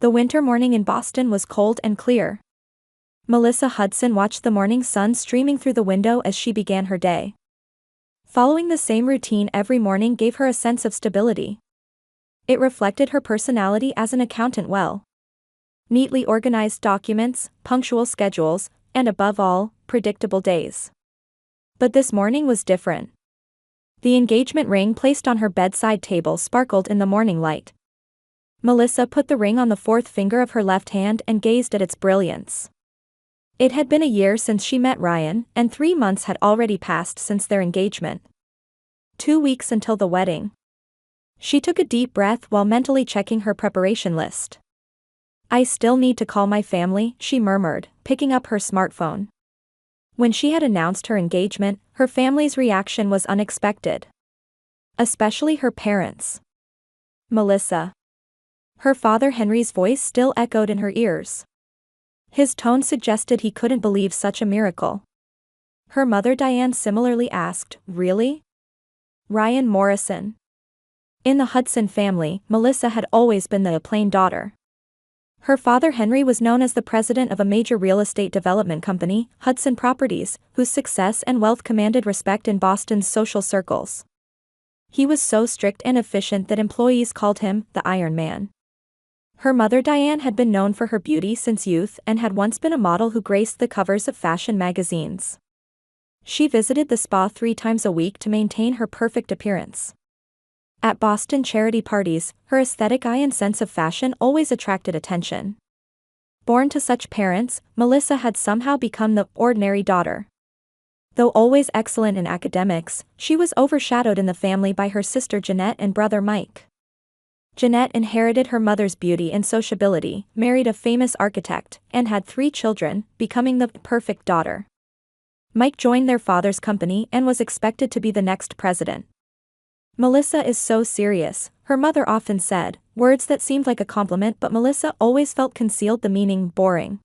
The winter morning in Boston was cold and clear. Melissa Hudson watched the morning sun streaming through the window as she began her day. Following the same routine every morning gave her a sense of stability. It reflected her personality as an accountant well. Neatly organized documents, punctual schedules, and above all, predictable days. But this morning was different. The engagement ring placed on her bedside table sparkled in the morning light. Melissa put the ring on the fourth finger of her left hand and gazed at its brilliance. It had been a year since she met Ryan, and 3 months had already passed since their engagement. 2 weeks until the wedding. She took a deep breath while mentally checking her preparation list. "I still need to call my family," she murmured, picking up her smartphone. When she had announced her engagement, her family's reaction was unexpected. Especially her parents. Melissa. Her father Henry's voice still echoed in her ears. His tone suggested he couldn't believe such a miracle. Her mother Diane similarly asked, "Really?" Ryan Morrison. In the Hudson family, Melissa had always been the plain daughter. Her father Henry was known as the president of a major real estate development company, Hudson Properties, whose success and wealth commanded respect in Boston's social circles. He was so strict and efficient that employees called him the Iron Man. Her mother Diane had been known for her beauty since youth and had once been a model who graced the covers of fashion magazines. She visited the spa 3 times a week to maintain her perfect appearance. At Boston charity parties, her aesthetic eye and sense of fashion always attracted attention. Born to such parents, Melissa had somehow become the ordinary daughter. Though always excellent in academics, she was overshadowed in the family by her sister Jeanette and brother Mike. Jeanette inherited her mother's beauty and sociability, married a famous architect, and had 3 children, becoming the perfect daughter. Mike joined their father's company and was expected to be the next president. "Melissa is so serious," her mother often said, words that seemed like a compliment, but Melissa always felt concealed the meaning boring.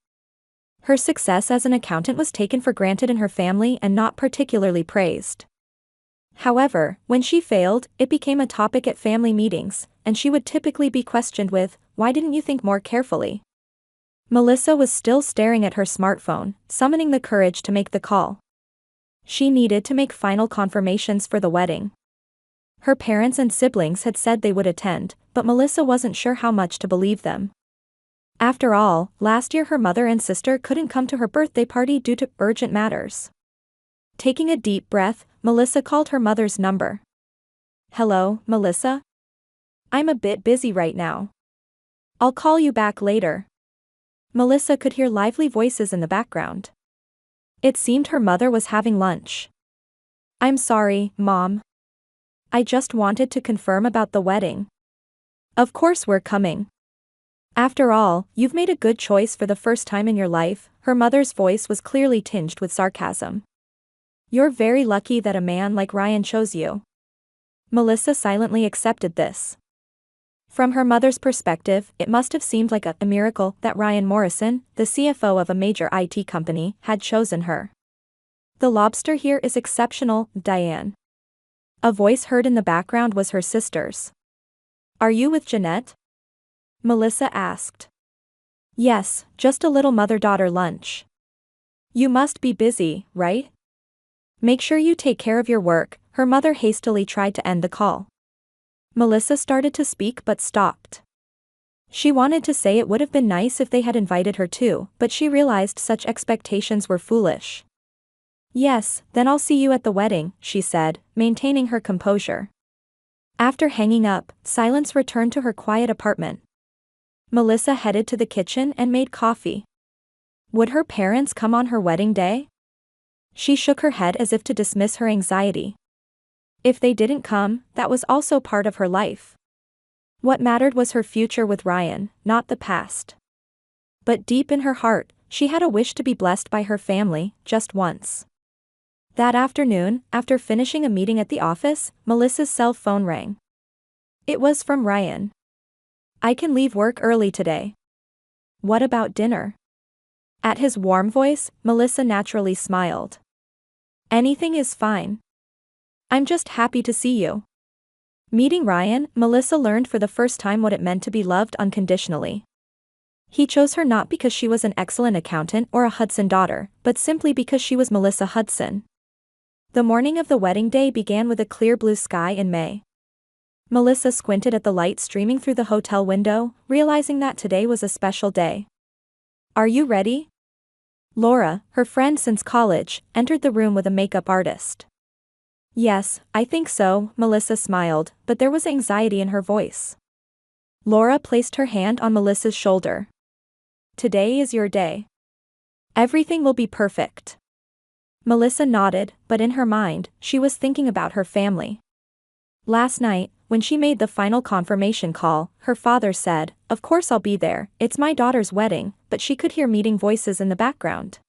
Her success as an accountant was taken for granted in her family and not particularly praised. However, when she failed, it became a topic at family meetings, and she would typically be questioned with, "Why didn't you think more carefully?" Melissa was still staring at her smartphone, summoning the courage to make the call. She needed to make final confirmations for the wedding. Her parents and siblings had said they would attend, but Melissa wasn't sure how much to believe them. After all, last year her mother and sister couldn't come to her birthday party due to urgent matters. Taking a deep breath, Melissa called her mother's number. "Hello, Melissa? I'm a bit busy right now. I'll call you back later." Melissa could hear lively voices in the background. It seemed her mother was having lunch. "I'm sorry, Mom. I just wanted to confirm about the wedding. Of course we're coming. After all, you've made a good choice for the first time in your life." Her mother's voice was clearly tinged with sarcasm. "You're very lucky that a man like Ryan chose you." Melissa silently accepted this. From her mother's perspective, it must have seemed like a miracle that Ryan Morrison, the CFO of a major IT company, had chosen her. "The lobster here is exceptional, Diane." A voice heard in the background was her sister's. "Are you with Jeanette?" Melissa asked. "Yes, just a little mother-daughter lunch." "You must be busy, right? Make sure you take care of your work." Her mother hastily tried to end the call. Melissa started to speak but stopped. She wanted to say it would have been nice if they had invited her too, but she realized such expectations were foolish. "Yes, then I'll see you at the wedding," she said, maintaining her composure. After hanging up, silence returned to her quiet apartment. Melissa headed to the kitchen and made coffee. Would her parents come on her wedding day? She shook her head as if to dismiss her anxiety. If they didn't come, that was also part of her life. What mattered was her future with Ryan, not the past. But deep in her heart, she had a wish to be blessed by her family, just once. That afternoon, after finishing a meeting at the office, Melissa's cell phone rang. It was from Ryan. "I can leave work early today. What about dinner?" At his warm voice, Melissa naturally smiled. "Anything is fine. I'm just happy to see you." Meeting Ryan, Melissa learned for the first time what it meant to be loved unconditionally. He chose her not because she was an excellent accountant or a Hudson daughter, but simply because she was Melissa Hudson. The morning of the wedding day began with a clear blue sky in May. Melissa squinted at the light streaming through the hotel window, realizing that today was a special day. "Are you ready?" Laura, her friend since college, entered the room with a makeup artist. "Yes, I think so," Melissa smiled, but there was anxiety in her voice. Laura placed her hand on Melissa's shoulder. "Today is your day. Everything will be perfect." Melissa nodded, but in her mind, she was thinking about her family. Last night, when she made the final confirmation call, her father said, "Of course I'll be there, it's my daughter's wedding," but she could hear meeting voices in the background.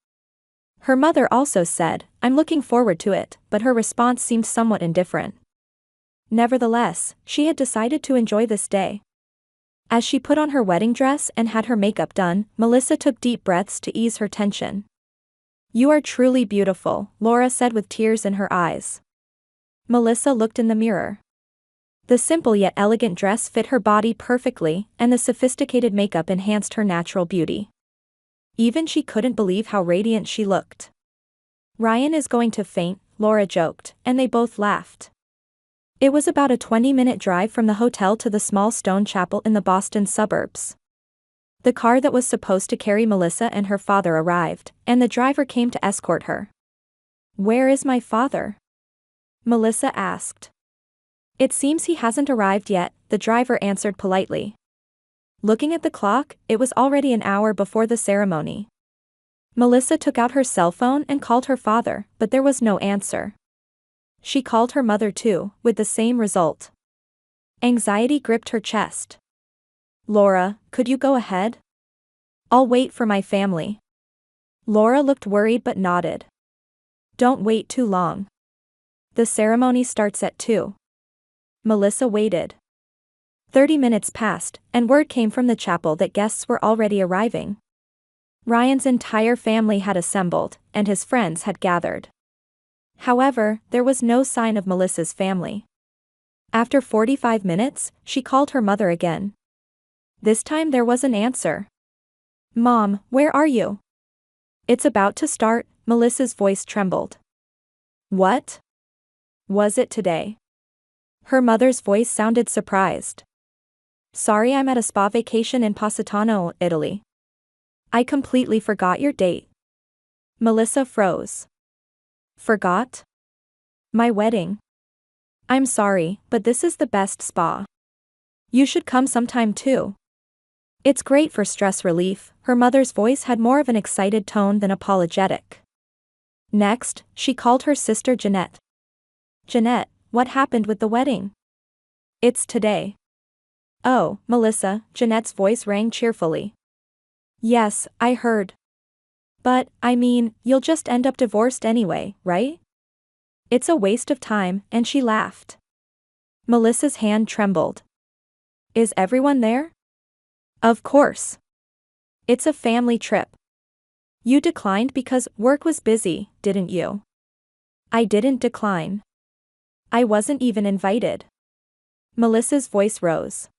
Her mother also said, "I'm looking forward to it," but her response seemed somewhat indifferent. Nevertheless, she had decided to enjoy this day. As she put on her wedding dress and had her makeup done, Melissa took deep breaths to ease her tension. "You are truly beautiful," Laura said with tears in her eyes. Melissa looked in the mirror. The simple yet elegant dress fit her body perfectly, and the sophisticated makeup enhanced her natural beauty. Even she couldn't believe how radiant she looked. "Ryan is going to faint," Laura joked, and they both laughed. It was about a 20-minute drive from the hotel to the small stone chapel in the Boston suburbs. The car that was supposed to carry Melissa and her father arrived, and the driver came to escort her. "Where is my father?" Melissa asked. "It seems he hasn't arrived yet," the driver answered politely. Looking at the clock, it was already an hour before the ceremony. Melissa took out her cell phone and called her father, but there was no answer. She called her mother too, with the same result. Anxiety gripped her chest. "Laura, could you go ahead? I'll wait for my family." Laura looked worried but nodded. "Don't wait too long. The ceremony starts at 2. Melissa waited. 30 minutes passed, and word came from the chapel that guests were already arriving. Ryan's entire family had assembled, and his friends had gathered. However, there was no sign of Melissa's family. After 45 minutes, she called her mother again. This time there was an answer. "Mom, where are you?" "It's about to start," Melissa's voice trembled. "What? Was it today?" Her mother's voice sounded surprised. "Sorry, I'm at a spa vacation in Positano, Italy. I completely forgot your date." Melissa froze. "Forgot? My wedding? I'm sorry, but this is the best spa. You should come sometime too. It's great for stress relief." Her mother's voice had more of an excited tone than apologetic. Next, she called her sister Jeanette. "Jeanette, what happened with the wedding?" "It's today." "Oh, Melissa," Jeanette's voice rang cheerfully. "Yes, I heard. But, I mean, you'll just end up divorced anyway, right? It's a waste of time," and she laughed. Melissa's hand trembled. "Is everyone there?" "Of course. It's a family trip." "You declined because work was busy, didn't you?" "I didn't decline. I wasn't even invited." Melissa's voice rose.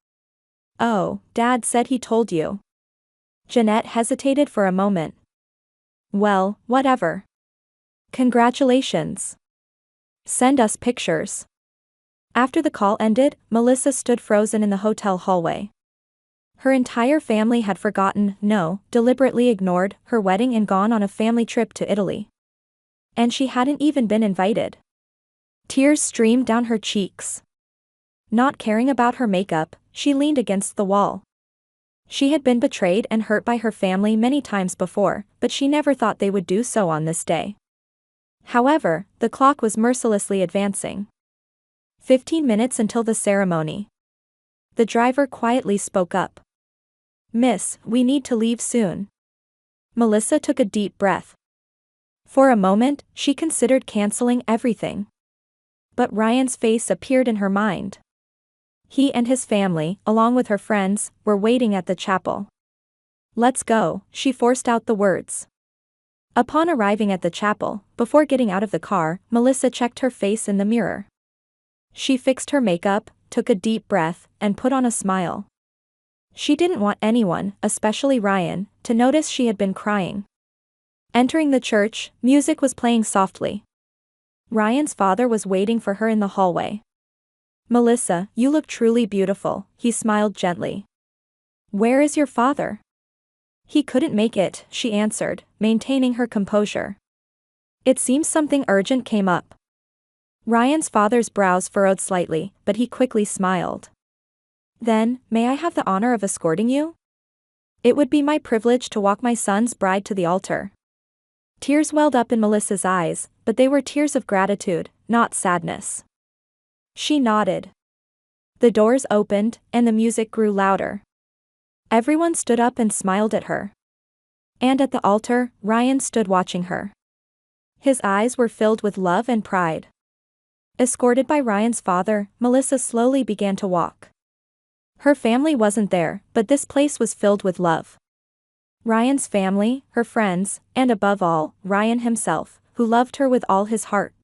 "Oh, Dad said he told you." Jeanette hesitated for a moment. "Well, whatever. Congratulations. Send us pictures." After the call ended, Melissa stood frozen in the hotel hallway. Her entire family had forgotten, no, deliberately ignored, her wedding and gone on a family trip to Italy. And she hadn't even been invited. Tears streamed down her cheeks. Not caring about her makeup, she leaned against the wall. She had been betrayed and hurt by her family many times before, but she never thought they would do so on this day. However, the clock was mercilessly advancing. 15 minutes until the ceremony. The driver quietly spoke up. "Miss, we need to leave soon." Melissa took a deep breath. For a moment, she considered canceling everything. But Ryan's face appeared in her mind. He and his family, along with her friends, were waiting at the chapel. "Let's go," she forced out the words. Upon arriving at the chapel, before getting out of the car, Melissa checked her face in the mirror. She fixed her makeup, took a deep breath, and put on a smile. She didn't want anyone, especially Ryan, to notice she had been crying. Entering the church, music was playing softly. Ryan's father was waiting for her in the hallway. "Melissa, you look truly beautiful," he smiled gently. "Where is your father?" "He couldn't make it," she answered, maintaining her composure. "It seems something urgent came up." Ryan's father's brows furrowed slightly, but he quickly smiled. "Then, may I have the honor of escorting you? It would be my privilege to walk my son's bride to the altar." Tears welled up in Melissa's eyes, but they were tears of gratitude, not sadness. She nodded. The doors opened, and the music grew louder. Everyone stood up and smiled at her. And at the altar, Ryan stood watching her. His eyes were filled with love and pride. Escorted by Ryan's father, Melissa slowly began to walk. Her family wasn't there, but this place was filled with love. Ryan's family, her friends, and above all, Ryan himself, who loved her with all his heart.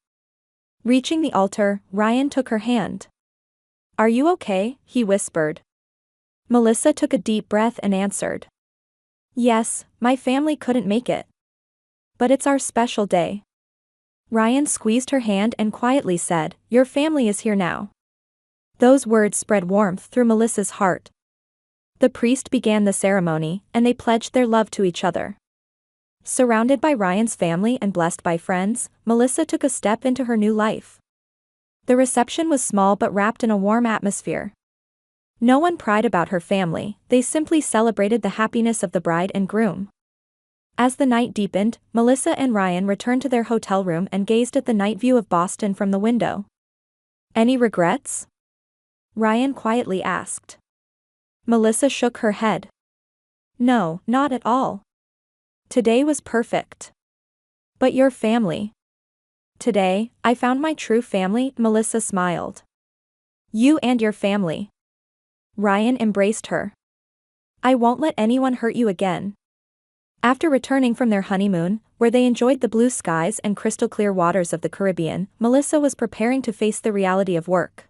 Reaching the altar, Ryan took her hand. "Are you okay?" he whispered. Melissa took a deep breath and answered. "Yes, my family couldn't make it. But it's our special day." Ryan squeezed her hand and quietly said, "Your family is here now." Those words spread warmth through Melissa's heart. The priest began the ceremony, and they pledged their love to each other. Surrounded by Ryan's family and blessed by friends, Melissa took a step into her new life. The reception was small but wrapped in a warm atmosphere. No one pried about her family, they simply celebrated the happiness of the bride and groom. As the night deepened, Melissa and Ryan returned to their hotel room and gazed at the night view of Boston from the window. "Any regrets?" Ryan quietly asked. Melissa shook her head. "No, not at all. Today was perfect." "But your family?" "Today, I found my true family," Melissa smiled. "You and your family." Ryan embraced her. "I won't let anyone hurt you again." After returning from their honeymoon, where they enjoyed the blue skies and crystal-clear waters of the Caribbean, Melissa was preparing to face the reality of work.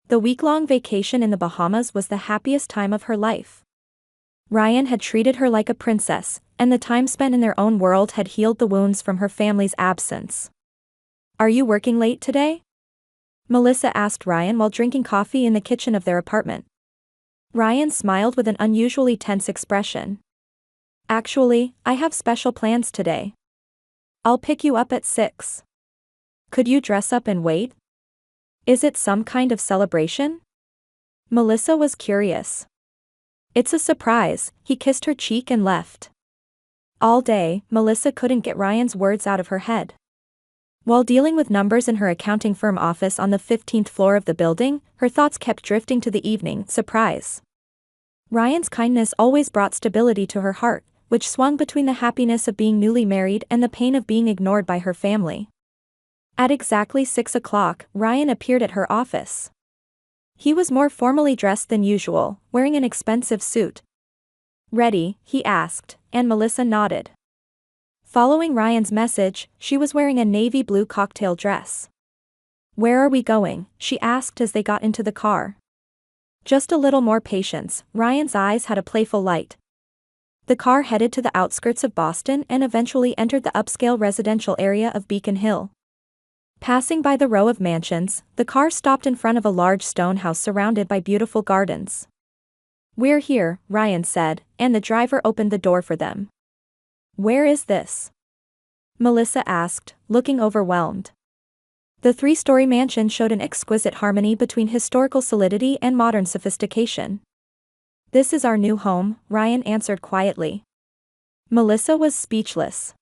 The week-long vacation in the Bahamas was the happiest time of her life. Ryan had treated her like a princess, and the time spent in their own world had healed the wounds from her family's absence. "Are you working late today?" Melissa asked Ryan while drinking coffee in the kitchen of their apartment. Ryan smiled with an unusually tense expression. "Actually, I have special plans today. I'll pick you up at 6. Could you dress up and wait? Is it some kind of celebration?" Melissa was curious. "It's a surprise," he kissed her cheek and left. All day, Melissa couldn't get Ryan's words out of her head. While dealing with numbers in her accounting firm office on the 15th floor of the building, her thoughts kept drifting to the evening surprise. Ryan's kindness always brought stability to her heart, which swung between the happiness of being newly married and the pain of being ignored by her family. At exactly 6 o'clock, Ryan appeared at her office. He was more formally dressed than usual, wearing an expensive suit. "Ready?" he asked, and Melissa nodded. Following Ryan's message, she was wearing a navy blue cocktail dress. "Where are we going?" she asked as they got into the car. Just a little more patience, Ryan's eyes had a playful light. The car headed to the outskirts of Boston and eventually entered the upscale residential area of Beacon Hill. Passing by the row of mansions, the car stopped in front of a large stone house surrounded by beautiful gardens. "We're here," Ryan said, and the driver opened the door for them. "Where is this?" Melissa asked, looking overwhelmed. The 3-story mansion showed an exquisite harmony between historical solidity and modern sophistication. "This is our new home," Ryan answered quietly. Melissa was speechless.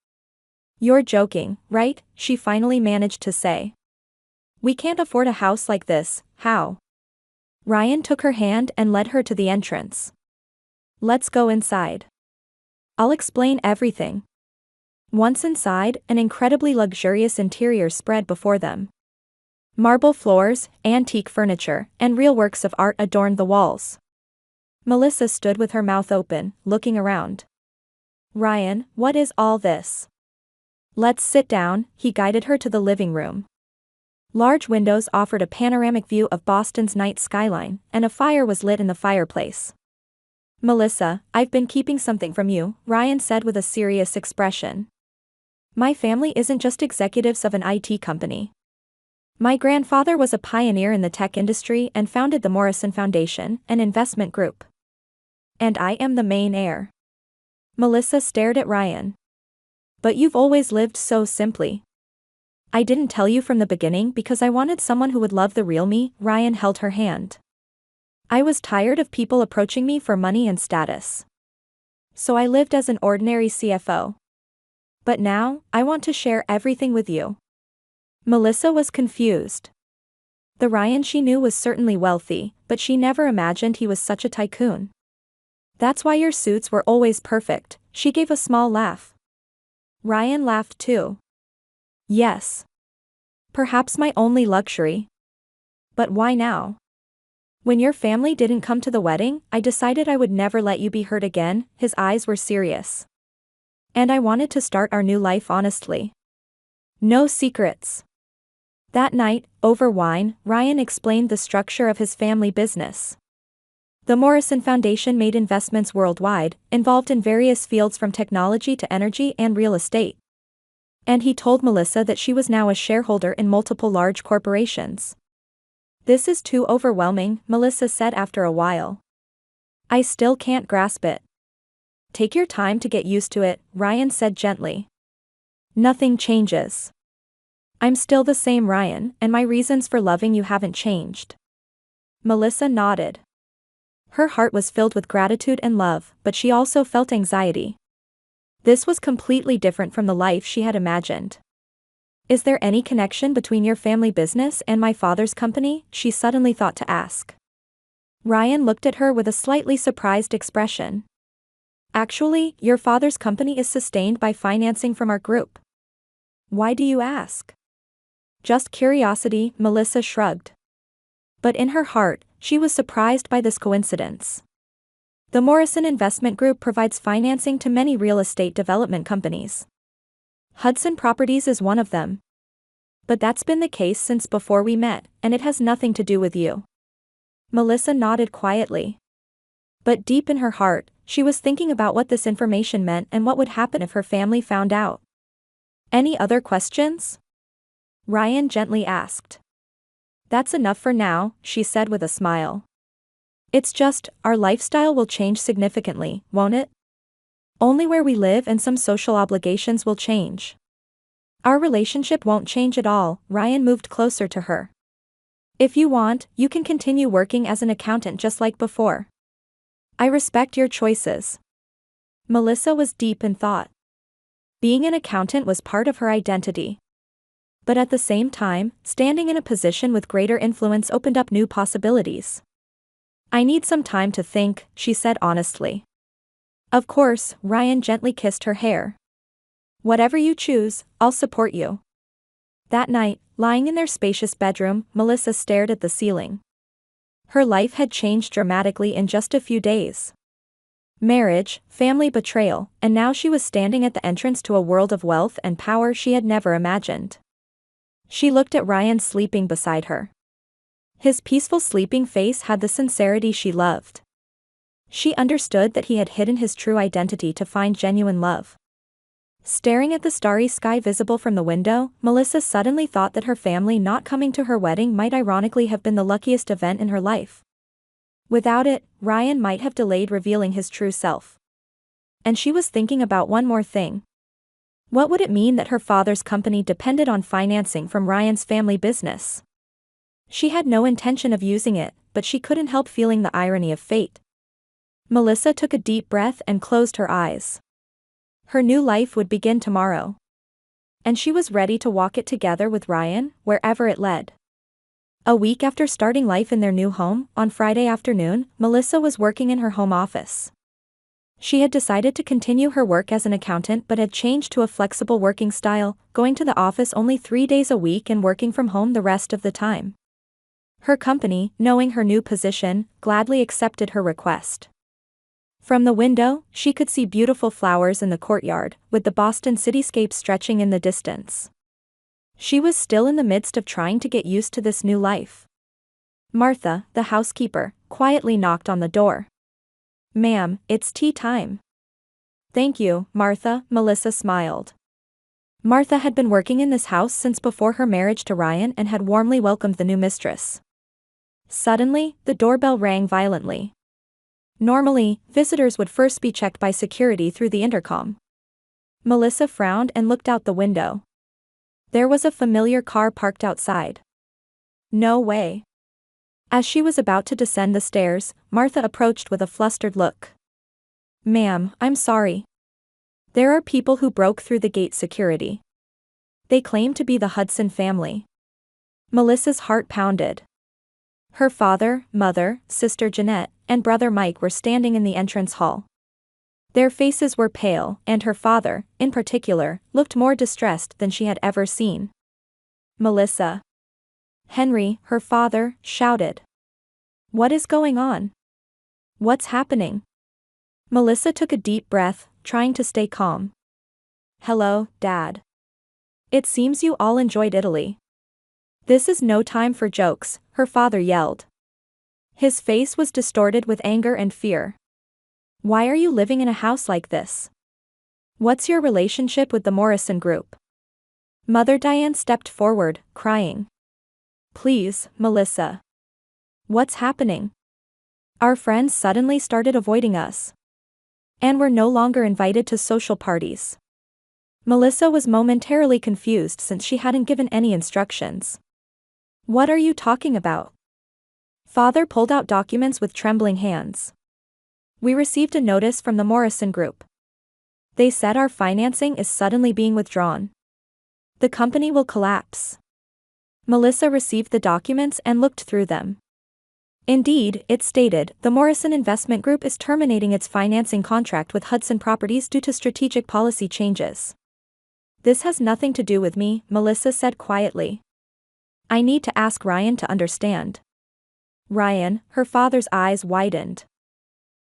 "You're joking, right?" she finally managed to say. "We can't afford a house like this, how?" Ryan took her hand and led her to the entrance. "Let's go inside. I'll explain everything." Once inside, an incredibly luxurious interior spread before them. Marble floors, antique furniture, and real works of art adorned the walls. Melissa stood with her mouth open, looking around. "Ryan, what is all this?" "Let's sit down," he guided her to the living room. Large windows offered a panoramic view of Boston's night skyline, and a fire was lit in the fireplace. Melissa, I've been keeping something from you, Ryan said with a serious expression. My family isn't just executives of an IT company. My grandfather was a pioneer in the tech industry and founded the Morrison Foundation, an investment group. And I am the main heir. Melissa stared at Ryan. But you've always lived so simply. I didn't tell you from the beginning because I wanted someone who would love the real me. Ryan held her hand. I was tired of people approaching me for money and status. So I lived as an ordinary CFO. But now, I want to share everything with you. Melissa was confused. The Ryan she knew was certainly wealthy, but she never imagined he was such a tycoon. That's why your suits were always perfect, she gave a small laugh. Ryan laughed too. Yes. Perhaps my only luxury. But why now? When your family didn't come to the wedding, I decided I would never let you be hurt again. His eyes were serious. And I wanted to start our new life honestly. No secrets. That night, over wine, Ryan explained the structure of his family business. The Morrison Foundation made investments worldwide, involved in various fields from technology to energy and real estate. And he told Melissa that she was now a shareholder in multiple large corporations. This is too overwhelming, Melissa said after a while. I still can't grasp it. Take your time to get used to it, Ryan said gently. Nothing changes. I'm still the same Ryan, and my reasons for loving you haven't changed. Melissa nodded. Her heart was filled with gratitude and love, but she also felt anxiety. This was completely different from the life she had imagined. Is there any connection between your family business and my father's company? She suddenly thought to ask. Ryan looked at her with a slightly surprised expression. Actually, your father's company is sustained by financing from our group. Why do you ask? Just curiosity, Melissa shrugged. But in her heart, she was surprised by this coincidence. The Morrison Investment Group provides financing to many real estate development companies. Hudson Properties is one of them. But that's been the case since before we met, and it has nothing to do with you. Melissa nodded quietly. But deep in her heart, she was thinking about what this information meant and what would happen if her family found out. Any other questions? Ryan gently asked. That's enough for now, she said with a smile. It's just, our lifestyle will change significantly, won't it? Only where we live and some social obligations will change. Our relationship won't change at all. Ryan moved closer to her. If you want, you can continue working as an accountant just like before. I respect your choices. Melissa was deep in thought. Being an accountant was part of her identity. But at the same time, standing in a position with greater influence opened up new possibilities. I need some time to think, she said honestly. Of course, Ryan gently kissed her hair. Whatever you choose, I'll support you. That night, lying in their spacious bedroom, Melissa stared at the ceiling. Her life had changed dramatically in just a few days. Marriage, family betrayal, and now she was standing at the entrance to a world of wealth and power she had never imagined. She looked at Ryan sleeping beside her. His peaceful sleeping face had the sincerity she loved. She understood that he had hidden his true identity to find genuine love. Staring at the starry sky visible from the window, Melissa suddenly thought that her family not coming to her wedding might ironically have been the luckiest event in her life. Without it, Ryan might have delayed revealing his true self. And she was thinking about one more thing. What would it mean that her father's company depended on financing from Ryan's family business? She had no intention of using it, but she couldn't help feeling the irony of fate. Melissa took a deep breath and closed her eyes. Her new life would begin tomorrow. And she was ready to walk it together with Ryan, wherever it led. A week after starting life in their new home, on Friday afternoon, Melissa was working in her home office. She had decided to continue her work as an accountant but had changed to a flexible working style, going to the office only 3 days a week and working from home the rest of the time. Her company, knowing her new position, gladly accepted her request. From the window, she could see beautiful flowers in the courtyard, with the Boston cityscape stretching in the distance. She was still in the midst of trying to get used to this new life. Martha, the housekeeper, quietly knocked on the door. Ma'am, it's tea time. Thank you, Martha, Melissa smiled. Martha had been working in this house since before her marriage to Ryan and had warmly welcomed the new mistress. Suddenly, the doorbell rang violently. Normally, visitors would first be checked by security through the intercom. Melissa frowned and looked out the window. There was a familiar car parked outside. No way. As she was about to descend the stairs, Martha approached with a flustered look. Ma'am, I'm sorry. There are people who broke through the gate security. They claim to be the Hudson family. Melissa's heart pounded. Her father, mother, sister Jeanette, and brother Mike were standing in the entrance hall. Their faces were pale, and her father, in particular, looked more distressed than she had ever seen. Melissa. Henry, her father, shouted. What is going on? What's happening? Melissa took a deep breath, trying to stay calm. Hello, Dad. It seems you all enjoyed Italy. This is no time for jokes, her father yelled. His face was distorted with anger and fear. Why are you living in a house like this? What's your relationship with the Morrison Group? Mother Diane stepped forward, crying. Please, Melissa. What's happening? Our friends suddenly started avoiding us. And we're no longer invited to social parties. Melissa was momentarily confused since she hadn't given any instructions. What are you talking about? Father pulled out documents with trembling hands. We received a notice from the Morrison Group. They said our financing is suddenly being withdrawn. The company will collapse. Melissa received the documents and looked through them. Indeed, it stated, the Morrison Investment Group is terminating its financing contract with Hudson Properties due to strategic policy changes. This has nothing to do with me, Melissa said quietly. I need to ask Ryan to understand. Ryan, her father's eyes widened.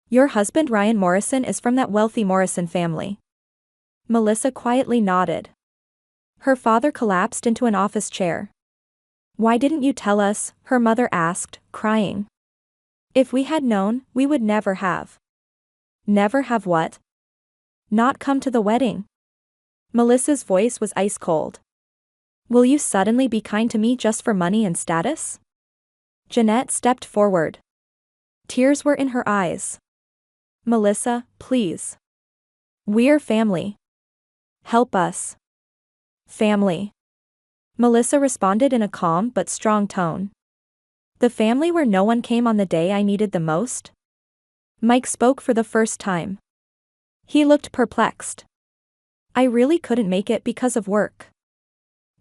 Your husband Ryan Morrison is from that wealthy Morrison family. Melissa quietly nodded. Her father collapsed into an office chair. Why didn't you tell us? Her mother asked, crying. If we had known, we would never have. Never have what? Not come to the wedding. Melissa's voice was ice cold. Will you suddenly be kind to me just for money and status? Jeanette stepped forward. Tears were in her eyes. Melissa, please. We're family. Help us. Family. Melissa responded in a calm but strong tone. The family where no one came on the day I needed them most? Mike spoke for the first time. He looked perplexed. I really couldn't make it because of work.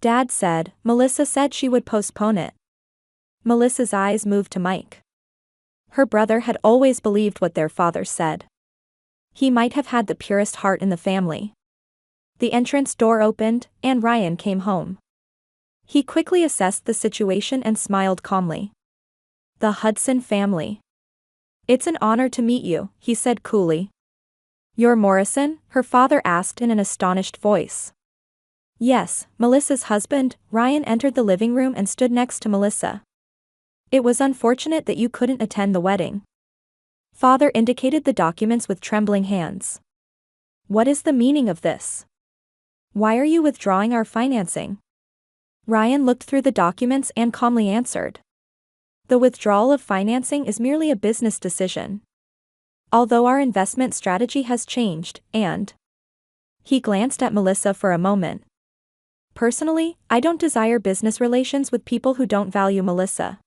Dad said, Melissa said she would postpone it. Melissa's eyes moved to Mike. Her brother had always believed what their father said. He might have had the purest heart in the family. The entrance door opened, and Ryan came home. He quickly assessed the situation and smiled calmly. The Hudson family. It's an honor to meet you, he said coolly. You're Morrison? Her father asked in an astonished voice. Yes, Melissa's husband. Ryan entered the living room and stood next to Melissa. It was unfortunate that you couldn't attend the wedding. Father indicated the documents with trembling hands. What is the meaning of this? Why are you withdrawing our financing? Ryan looked through the documents and calmly answered. The withdrawal of financing is merely a business decision. Although our investment strategy has changed, and... He glanced at Melissa for a moment. Personally, I don't desire business relations with people who don't value Melissa.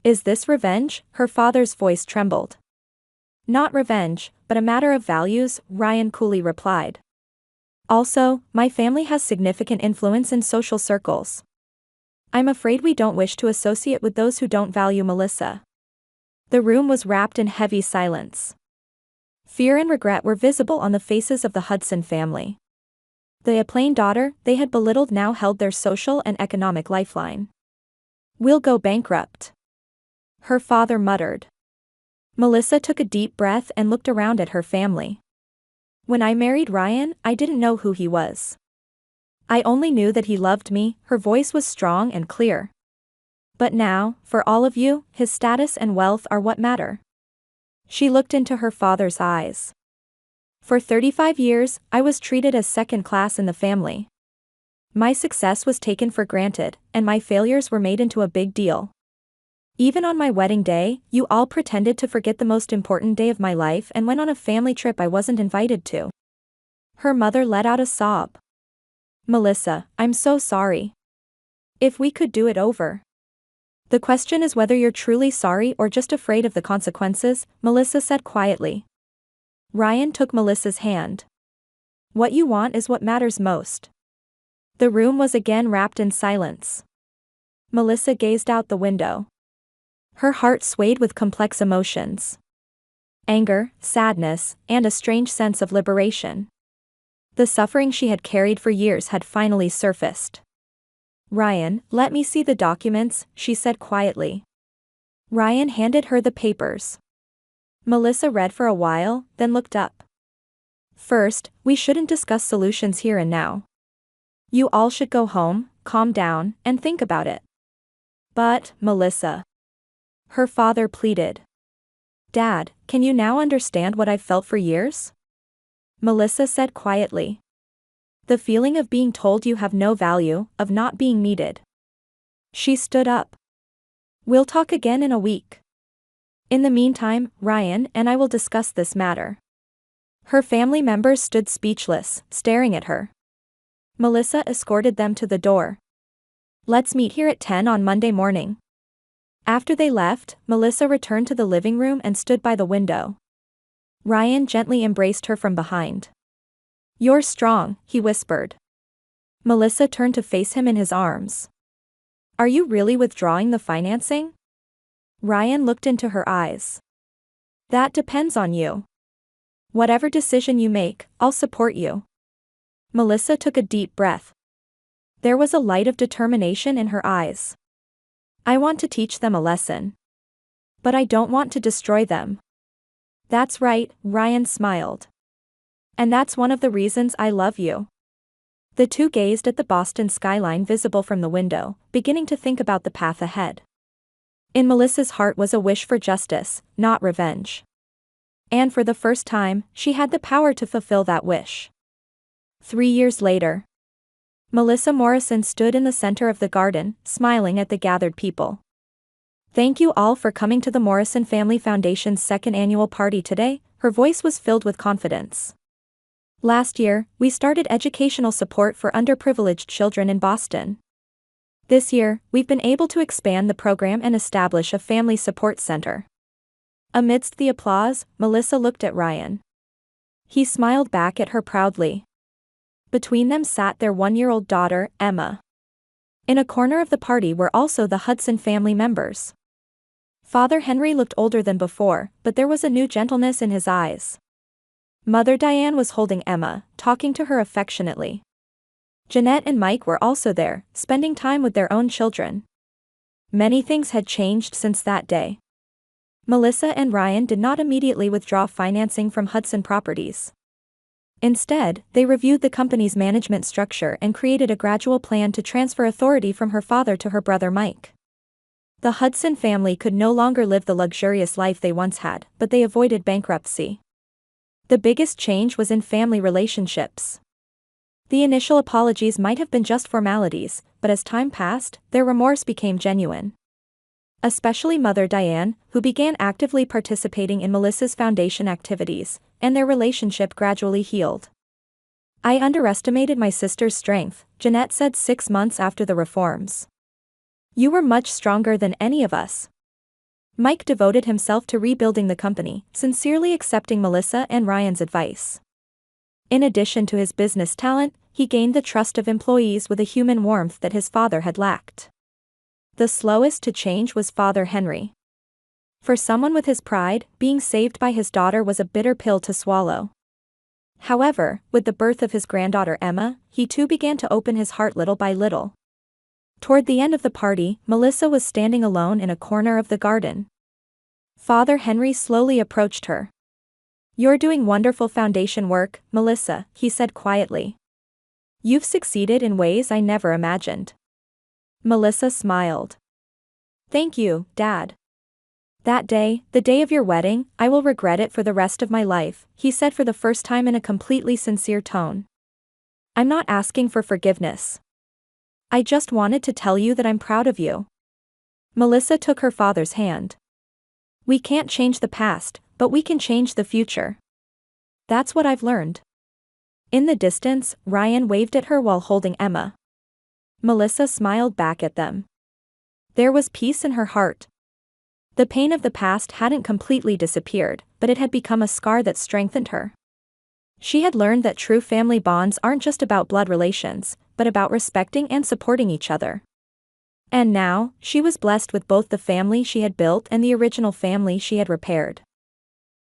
Is this revenge? Her father's voice trembled. Not revenge, but a matter of values, Ryan coolly replied. Also, my family has significant influence in social circles. I'm afraid we don't wish to associate with those who don't value Melissa. The room was wrapped in heavy silence. Fear and regret were visible on the faces of the Hudson family. The Aplain daughter they had belittled now held their social and economic lifeline. We'll go bankrupt. Her father muttered. Melissa took a deep breath and looked around at her family. When I married Ryan, I didn't know who he was. I only knew that he loved me. Her voice was strong and clear. But now, for all of you, his status and wealth are what matter. She looked into her father's eyes. For 35 years, I was treated as second class in the family. My success was taken for granted, and my failures were made into a big deal. Even on my wedding day, you all pretended to forget the most important day of my life and went on a family trip I wasn't invited to. Her mother let out a sob. Melissa, I'm so sorry. If we could do it over. The question is whether you're truly sorry or just afraid of the consequences, Melissa said quietly. Ryan took Melissa's hand. What you want is what matters most. The room was again wrapped in silence. Melissa gazed out the window. Her heart swayed with complex emotions. Anger, sadness, and a strange sense of liberation. The suffering she had carried for years had finally surfaced. Ryan, let me see the documents, she said quietly. Ryan handed her the papers. Melissa read for a while, then looked up. First, we shouldn't discuss solutions here and now. You all should go home, calm down, and think about it. But, Melissa. Her father pleaded. Dad, can you now understand what I've felt for years? Melissa said quietly. The feeling of being told you have no value, of not being needed. She stood up. We'll talk again in a week. In the meantime, Ryan and I will discuss this matter. Her family members stood speechless, staring at her. Melissa escorted them to the door. Let's meet here at 10 on Monday morning. After they left, Melissa returned to the living room and stood by the window. Ryan gently embraced her from behind. You're strong, he whispered. Melissa turned to face him in his arms. Are you really withdrawing the financing? Ryan looked into her eyes. That depends on you. Whatever decision you make, I'll support you. Melissa took a deep breath. There was a light of determination in her eyes. I want to teach them a lesson. But I don't want to destroy them. That's right, Ryan smiled. And that's one of the reasons I love you. The two gazed at the Boston skyline visible from the window, beginning to think about the path ahead. In Melissa's heart was a wish for justice, not revenge. And for the first time, she had the power to fulfill that wish. 3 years later. Melissa Morrison stood in the center of the garden, smiling at the gathered people. Thank you all for coming to the Morrison Family Foundation's second annual party today, her voice was filled with confidence. Last year, we started educational support for underprivileged children in Boston. This year, we've been able to expand the program and establish a family support center. Amidst the applause, Melissa looked at Ryan. He smiled back at her proudly. Between them sat their 1-year-old daughter, Emma. In a corner of the party were also the Hudson family members. Father Henry looked older than before, but there was a new gentleness in his eyes. Mother Diane was holding Emma, talking to her affectionately. Jeanette and Mike were also there, spending time with their own children. Many things had changed since that day. Melissa and Ryan did not immediately withdraw financing from Hudson Properties. Instead, they reviewed the company's management structure and created a gradual plan to transfer authority from her father to her brother Mike. The Hudson family could no longer live the luxurious life they once had, but they avoided bankruptcy. The biggest change was in family relationships. The initial apologies might have been just formalities, but as time passed, their remorse became genuine. Especially Mother Diane, who began actively participating in Melissa's foundation activities, and their relationship gradually healed. I underestimated my sister's strength, Jeanette said 6 months after the reforms. You were much stronger than any of us. Mike devoted himself to rebuilding the company, sincerely accepting Melissa and Ryan's advice. In addition to his business talent, he gained the trust of employees with a human warmth that his father had lacked. The slowest to change was Father Henry. For someone with his pride, being saved by his daughter was a bitter pill to swallow. However, with the birth of his granddaughter Emma, he too began to open his heart little by little. Toward the end of the party, Melissa was standing alone in a corner of the garden. Father Henry slowly approached her. You're doing wonderful foundation work, Melissa, he said quietly. You've succeeded in ways I never imagined. Melissa smiled. Thank you, Dad. That day, the day of your wedding, I will regret it for the rest of my life, he said for the first time in a completely sincere tone. I'm not asking for forgiveness. I just wanted to tell you that I'm proud of you. Melissa took her father's hand. We can't change the past, but we can change the future. That's what I've learned. In the distance, Ryan waved at her while holding Emma. Melissa smiled back at them. There was peace in her heart. The pain of the past hadn't completely disappeared, but it had become a scar that strengthened her. She had learned that true family bonds aren't just about blood relations, but about respecting and supporting each other. And now, she was blessed with both the family she had built and the original family she had repaired.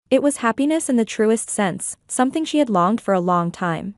It was happiness in the truest sense, something she had longed for a long time.